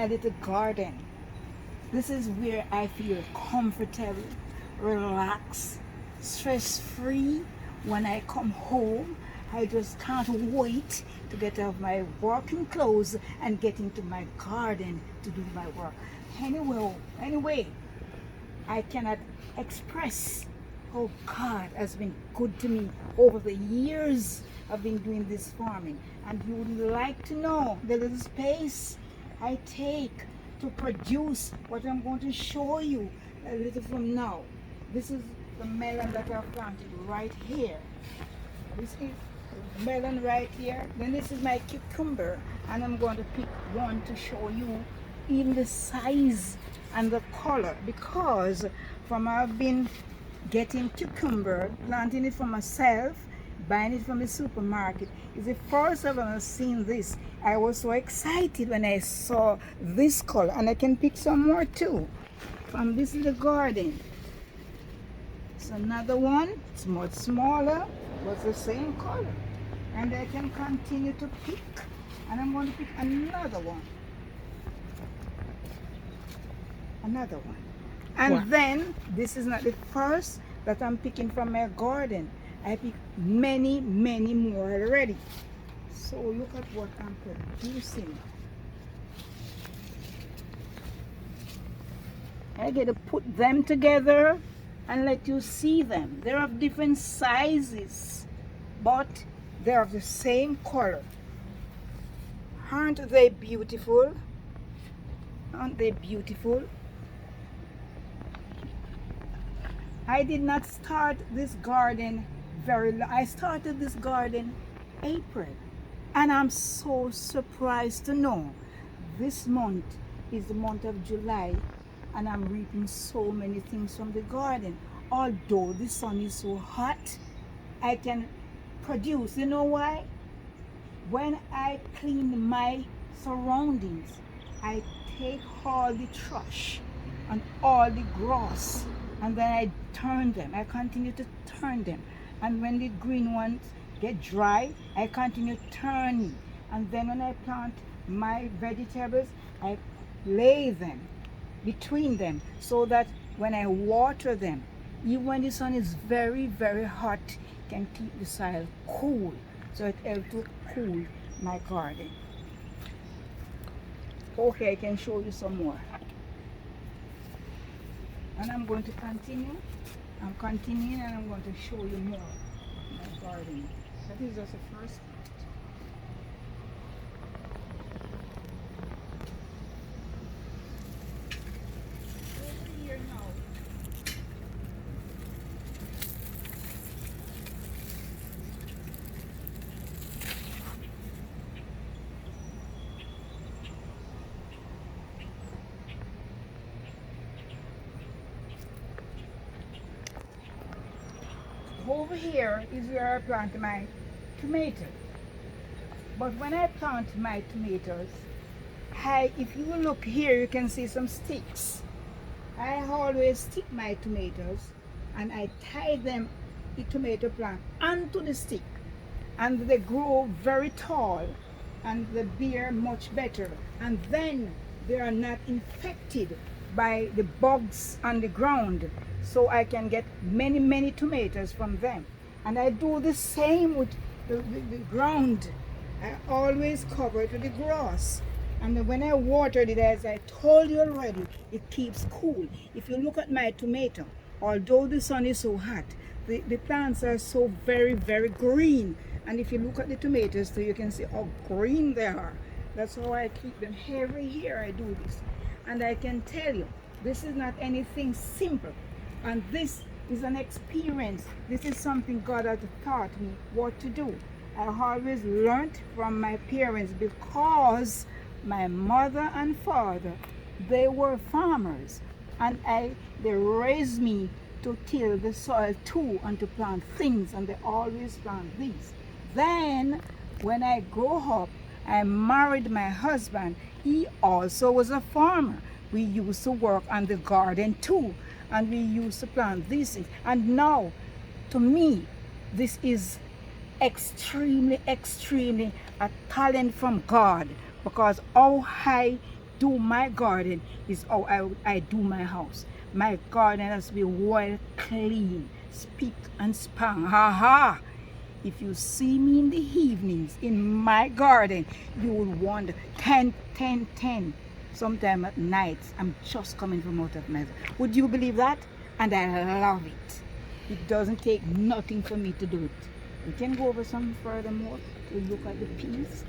my little garden. This is where I feel comfortable, relaxed, stress-free. When I come home, I just can't wait to get out of my working clothes and get into my garden to do my work. Anyway, I cannot express how God has been good to me over the years I've been doing this farming. And you would like to know the little space I take to produce what I'm going to show you a little from now. This is the melon that I've planted right here. This is the melon right here. Then this is my cucumber, and I'm going to pick one to show you even the size and the color, because from I've been getting cucumber, planting it for myself, buying it from the supermarket. It's the first I've ever seen this. I was so excited when I saw this color, and I can pick some more too from this little garden. It's another one. It's much smaller, but the same color. And I can continue to pick, and I'm going to pick another one. Another one. And Wow. then this is not the first that I'm picking from my garden. I pick many more already. So look at what I'm producing. I get to put them together and let you see them. They're of different sizes, but they're of the same color. Aren't they beautiful? Aren't they beautiful? I did not start this garden very long. I started this garden April, and I'm so surprised to know this month is the month of July, and I'm reaping so many things from the garden. Although the sun is so hot, I can produce. You know why? When I clean my surroundings, I take all the trash and all the grass, and then I turn them. I continue to turn them. And when the green ones get dry, I continue turning. And then when I plant my vegetables, I lay them between them so that when I water them, even when the sun is very hot, it can keep the soil cool. So it helps to cool my garden. Okay, I can show you some more. And I'm going to continue. I'm continuing, and I'm going to show you more of my garden. That is just the first part. Over here now. Over here is where I plant my tomato. But when I plant my tomatoes, if you look here, you can see some sticks. I always stick my tomatoes and I tie them, the tomato plant, onto the stick. And they grow very tall and they bear much better. And then they are not infected by the bugs on the ground. So I can get many tomatoes from them. And I do the same with the ground. I always cover it with the grass. And when I watered it, as I told you already, it keeps cool. If you look at my tomato, although the sun is so hot, the plants are so very green. And if you look at the tomatoes, so you can see how green they are. That's how I keep them. Every year I do this. And I can tell you, this is not anything simple. And this is an experience. This is something God has taught me what to do. I always learned from my parents, because my mother and father, they were farmers, and they raised me to till the soil too and to plant things, and they always plant these. Then when I grew up, I married my husband. He also was a farmer. We used to work on the garden too, and we used to plant these things. And now, to me, this is extremely a talent from God, because how I do my garden is how I do my house. My garden has to be well clean, spick and span. Ha ha! If you see me in the evenings in my garden, you will wonder 10, 10, 10. Sometime at nights, I'm just coming from out of my. Would you believe that? And I love it. It doesn't take nothing for me to do it. We can go over some furthermore to look at the peas.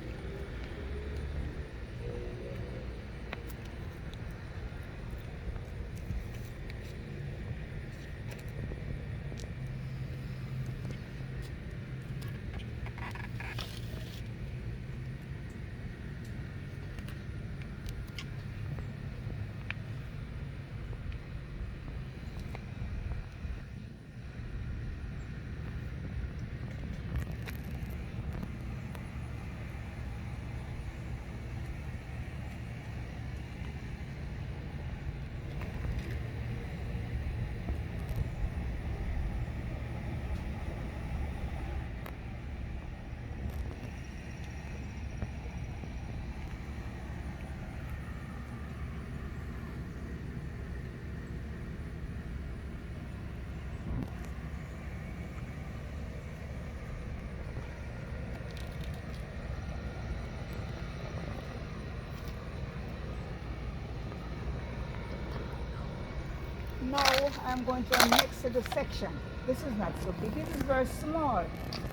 Now I'm going to next to the section. This is not so big. This is very small.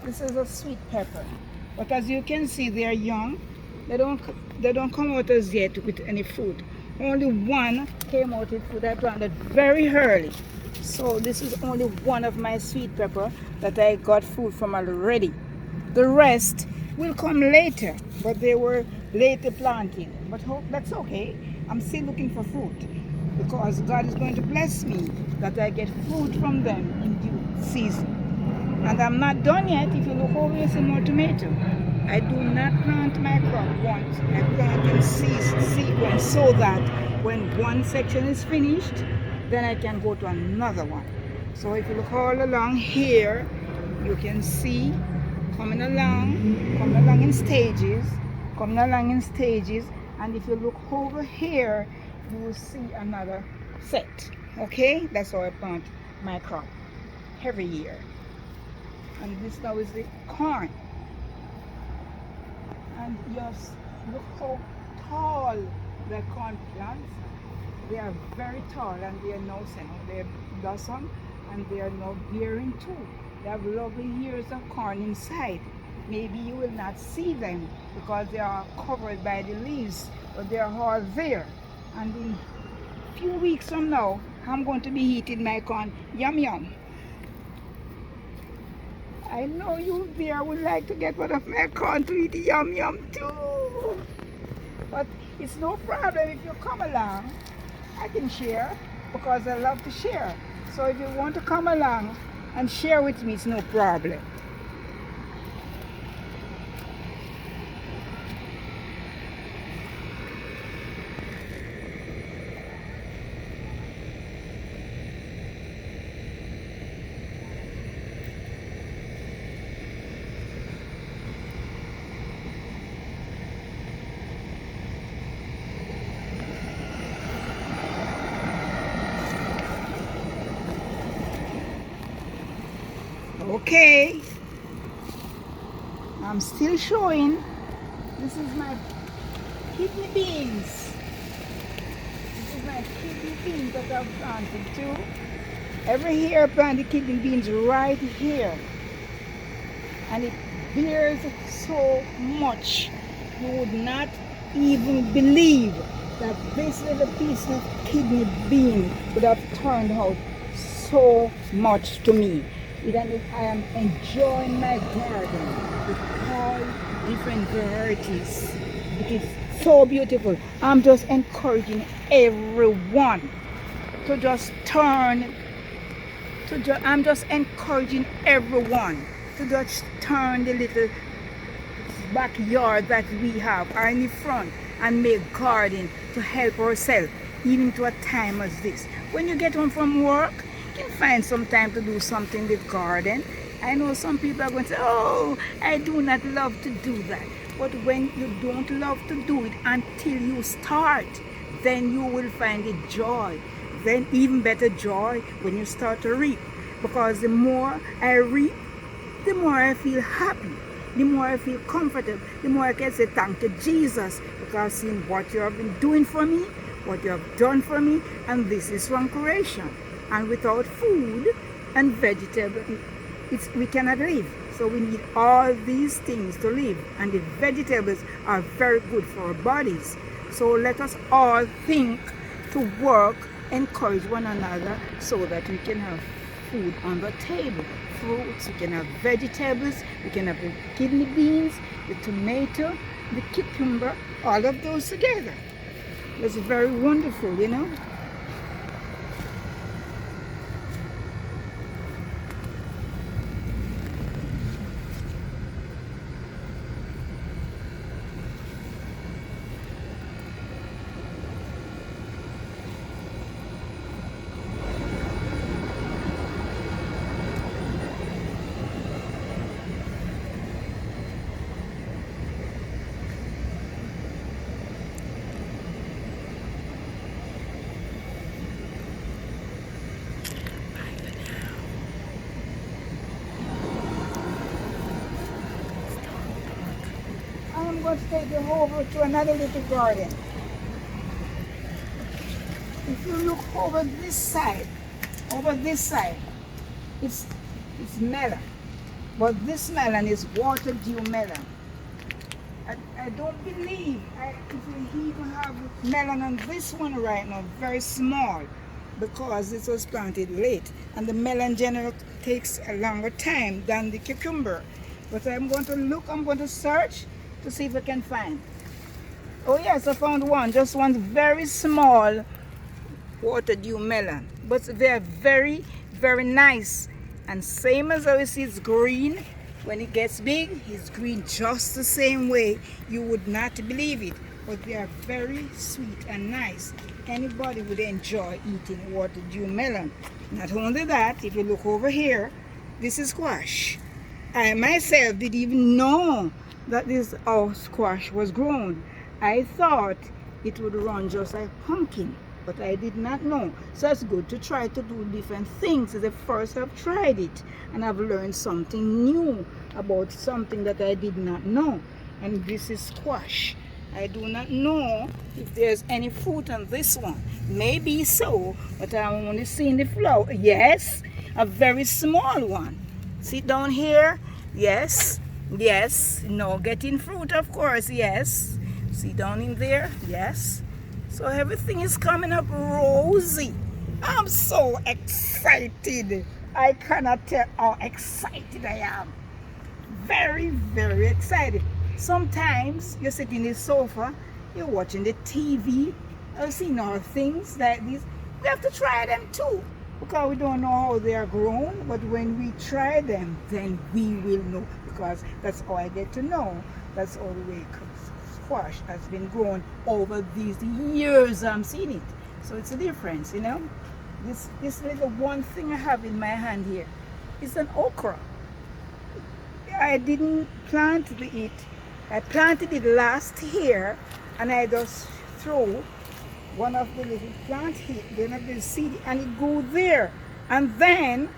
This is a sweet pepper. But as you can see, they are young. They don't come out as yet with any fruit. Only one came out with fruit. I planted very early. So this is only one of my sweet pepper that I got fruit from already. The rest will come later, but they were later planted. But that's okay. I'm still looking for fruit, because God is going to bless me that I get fruit from them in due season. And I'm not done yet. If you look over, you see more tomato. I do not plant my crop once. I plant in sequence so that when one section is finished, then I can go to another one. So if you look all along here, you can see coming along in stages, and if you look over here, you will see another set. Okay, that's how I plant my crop every year. And this now is the corn, and just look how tall the corn plants. They are very tall, and they are now they blossom, and they are now bearing too. They have lovely ears of corn inside. Maybe you will not see them because they are covered by the leaves, but they are all there. And in a few weeks from now, I'm going to be eating my corn. Yum yum. I know you there would like to get one of my corn to eat yum yum too. But it's no problem if you come along. I can share because I love to share. So if you want to come along and share with me, it's no problem. Okay, I'm still showing. This is my kidney beans. This is my kidney beans that I've planted too. Every year I plant the kidney beans right here, and it bears so much. You would not even believe that this little piece of kidney bean would have turned out so much to me. Even I am enjoying my garden with all different varieties. It is so beautiful. I'm just encouraging everyone to just I'm just encouraging everyone to just turn the little backyard that we have or in the front and make garden to help ourselves, even to a time as this. When you get home from work, you can find some time to do something with garden. I know some people are going to say, oh, I do not love to do that. But when you don't love to do it until you start, then you will find it joy. Then even better joy when you start to reap. Because the more I reap, the more I feel happy, the more I feel comforted, the more I can say thank you, Jesus, because seeing what you have been doing for me, what you have done for me, and this is from creation. And without food and vegetable, we cannot live. So we need all these things to live, and the vegetables are very good for our bodies. So let us all think to work, encourage one another so that we can have food on the table. Fruits, we can have vegetables, we can have the kidney beans, the tomato, the cucumber, all of those together. It's very wonderful, you know. I'm going to take you over to another little garden. If you look over this side, it's melon. But this melon is water dew melon. I don't believe if we even have melon on this one right now, very small, because this was planted late. And the melon generally takes a longer time than the cucumber. But I'm going to look, I'm going to search to see if I can find. Oh yes, I found one, just one very small water dew melon. But they are very, very nice. And same as how you see it's green, when it gets big, it's green just the same way. You would not believe it, but they are very sweet and nice. Anybody would enjoy eating water dew melon. Not only that, if you look over here, this is squash. I myself didn't even know that this squash was grown. I thought it would run just like pumpkin, but I did not know. So it's good to try to do different things. It's the first I've tried it, and I've learned something new about something that I did not know. And this is squash. I do not know if there's any fruit on this one. Maybe so, but I'm only seeing the flower. Yes, a very small one. See down here? Yes, yes. No, getting fruit, of course, yes. See down in there? Yes. So everything is coming up rosy. I'm so excited. I cannot tell how excited I am. Very, very excited. Sometimes you're sitting in the sofa, you're watching the TV, you're seeing all things like this. We have to try them too, because we don't know how they are grown. But when we try them, then we will know, because that's how I get to know. That's all the way squash has been grown over these years. I'm seeing it. So it's a difference, you know. This little one thing I have in my hand here is an okra. I didn't plant it. I planted it last year, and I just threw one of the little plant here, then of the seed, and it grew there. And then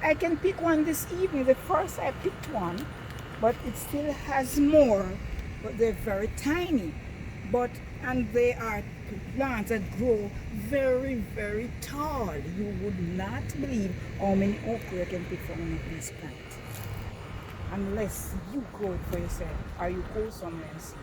I can pick one this evening. The first I picked one, but it still has more, but they're very tiny. And they are plants that grow very, very tall. You would not believe how many okra you can pick from one of these plants, unless you grow it for yourself or you go somewhere and see it.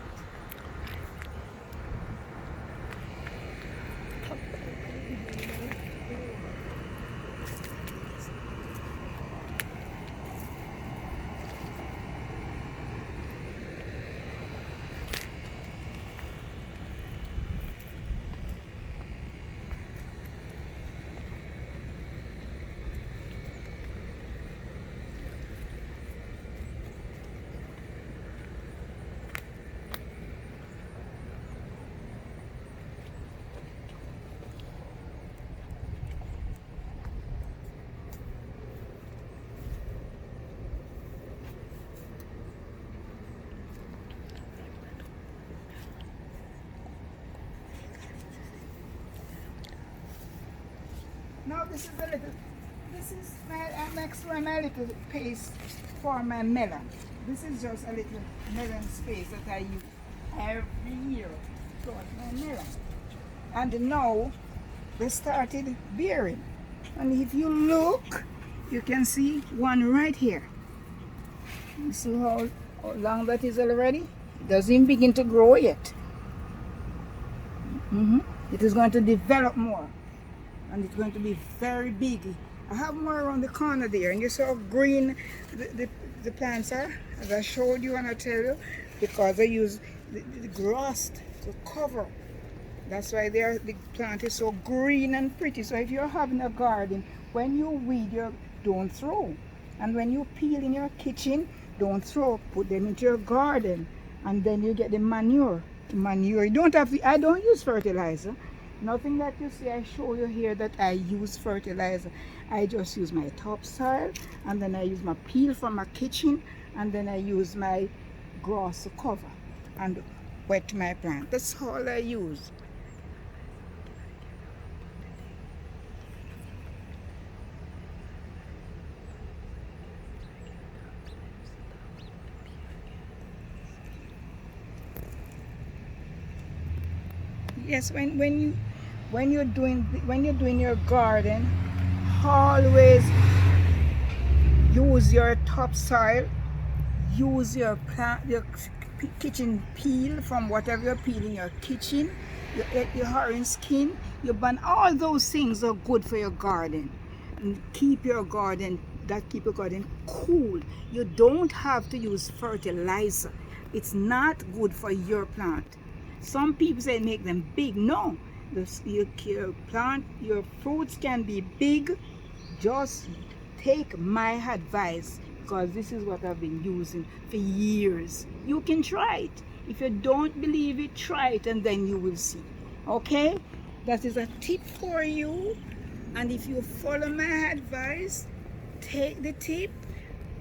Now this is a little, this is my next one, my little paste for my melon. This is just a little melon space that I use every year for my melon. And now they started bearing. And if you look, you can see one right here. You see how long that is already? It doesn't begin to grow yet. It is going to develop more. And it's going to be very big. I have more around the corner there, and you saw how green the plants are, as I showed you and I tell you, because I use the grass to cover. That's why the plant is so green and pretty. So if you're having a garden, when you weed, don't throw. And when you peel in your kitchen, don't throw. Put them into your garden, and then you get the manure. You don't have to, I don't use fertilizer. Nothing that you see I show you here that I use fertilizer. I just use my topsoil, and then I use my peel from my kitchen, and then I use my grass to cover and wet my plant. That's all I use. Yes, when you're doing your garden, always use your topsoil, use your kitchen peel from whatever you're peeling your kitchen, your orange skin, your bun. All those things are good for your garden and keep your garden cool. You don't have to use fertilizer. It's not good for your plant. Some people say make them big. No, your plant, your fruits can be big. Just take my advice, because this is what I've been using for years. You can try it. If you don't believe it, try it and then you will see. Okay? That is a tip for you. And if you follow my advice, take the tip.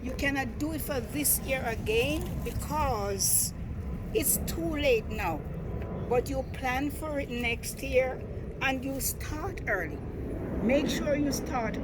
You cannot do it for this year again because it's too late now. But you plan for it next year and you start early. Make sure you start